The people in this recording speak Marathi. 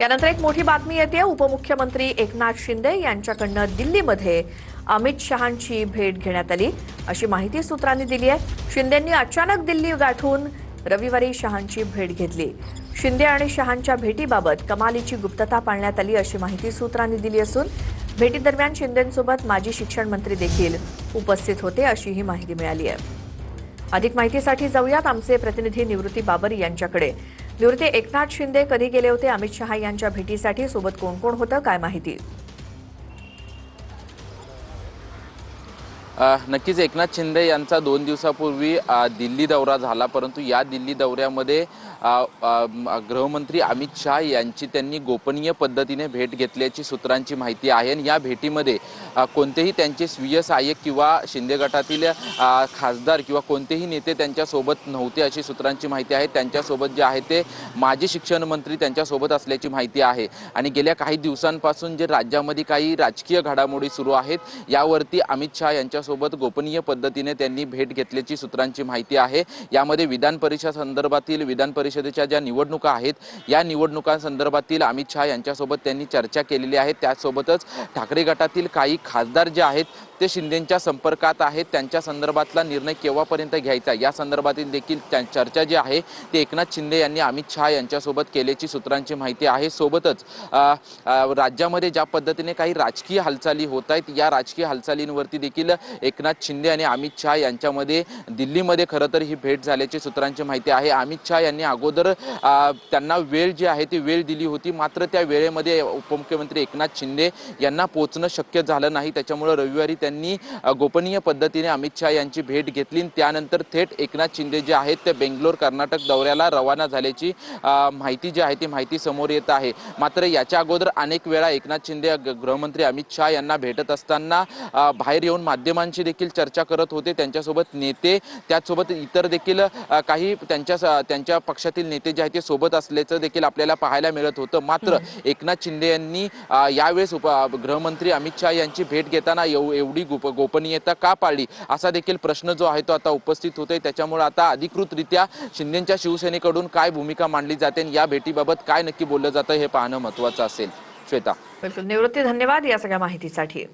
यानंतर एक मोठी बातमी येते। उपमुख्यमंत्री एकनाथ शिंदे यांच्याकडनं दिल्लीमध्ये अमित शहांची भेट घेण्यात आली अशी माहिती सूत्रांनी दिली आहे। शिंदेंनी अचानक दिल्ली गाठून रविवारी शहांची भेट घेतली। शिंदे आणि शहांच्या भेटीबाबत कमालीची गुप्तता पाळण्यात आली अशी माहिती सूत्रांनी दिली असून भेटीदरम्यान शिंदेंसोबत माजी शिक्षण मंत्री देखील उपस्थित होते अशी ही माहिती मिळाली आहे। अधिक माहितीसाठी जाऊयात आमचे प्रतिनिधी निवृत्ती बाबरी यांच्याकडे। निवृत्ती, एकनाथ शिंदे कधी गेले होते अमित शहा यांच्या भेटीसाठी? सोबत कोण कोण होतं, काय माहिती? नक्कीच एकनाथ शिंदे यांचा 2 दिवसापूर्वी दिल्ली दौरा झाला, परंतु या दिल्ली दौऱ्यामध्ये गृहमंत्री अमित शहा यांची त्यांनी गोपनीय पद्धतीने भेट घेतल्याची सूत्रांची माहिती आहे। आणि या भेटीमध्ये कोणतेही त्यांचे स्वीय सहाय्यक किंवा शिंदे गटातील खासदार किंवा कोणतेही नेते त्यांच्यासोबत नव्हते अशी सूत्रांची माहिती आहे। त्यांच्यासोबत जे आहे ते माजी शिक्षण मंत्री त्यांच्यासोबत असल्याची माहिती आहे। आणि गेल्या काही दिवसांपासून जे राज्यामध्ये काही राजकीय घडामोडी सुरू आहेत यावरती अमित शहा यांच्यासोबत गोपनीय पद्धतीने त्यांनी भेट घेतल्याची सूत्रांची माहिती आहे। यामध्ये विधान परिषद संदर्भातील विधानपरिषदेच्या ज्या निवडणुका आहेत या निवडणुकांसंदर्भातील अमित शहा यांच्यासोबत त्यांनी चर्चा केलेली आहे। त्यासोबतच ठाकरे गटातील काही खासदार जे आहेत ते शिंदेंच्या संपर्कात आहेत, त्यांच्या संदर्भातला निर्णय केव्हापर्यंत घ्यायचा या संदर्भातील देखील चर्चा जी आहे ते एकनाथ शिंदे यांनी अमित शहा यांच्यासोबत केल्याची सूत्रांची माहिती आहे। सोबतच राज्यामध्ये ज्या पद्धतीने काही राजकीय हालचाली होत आहेत या राजकीय हालचालींवरती देखील एकनाथ शिंदे आणि अमित शहा यांच्यामध्ये दिल्लीमध्ये खरं तर ही भेट झाल्याची सूत्रांची माहिती आहे। अमित शहा यांनी अगोदर त्यांना वेळ जी आहे ती वेळ दिली होती, मात्र त्या वेळेमध्ये उपमुख्यमंत्री एकनाथ शिंदे यांना पोहोचणं शक्य झालं नाही। त्याच्यामुळे रविवारी त्यांनी गोपनीय पद्धतीने अमित शहा यांची भेट घेतली। त्यानंतर थेट एकनाथ शिंदे जे आहेत ते बेंगलोर कर्नाटक दौऱ्याला रवाना झाल्याची माहिती जी आहे ती माहिती समोर येत आहे। मात्र याच्या अगोदर अनेक वेळा एकनाथ शिंदे गृहमंत्री अमित शहा यांना भेटत असताना बाहेर येऊन माध्यमांशी देखील चर्चा करत होते। त्यांच्यासोबत नेते त्याचसोबत इतर देखील काही त्यांच्या पक्षातील नेते जे आहेत ते सोबत असल्याचं देखील आपल्याला पाहायला मिळत होतं। मात्र एकनाथ शिंदे यांनी यावेळेस गृहमंत्री अमित शहा यांची भेट घेताना एवढी गोपनीयता का पाळली असा देखील प्रश्न जो आहे तो आता उपस्थित होतोय। त्याच्यामुळे आता अधिकृतरित्या शिंदेंच्या शिवसेनेकडून काय भूमिका मांडली जाते या भेटीबाबत काय नक्की बोललं जातं हे पाहणं महत्त्वाचं असेल। श्वेता, बिलकुल निवृत्ती, धन्यवाद या सगळ्या माहितीसाठी।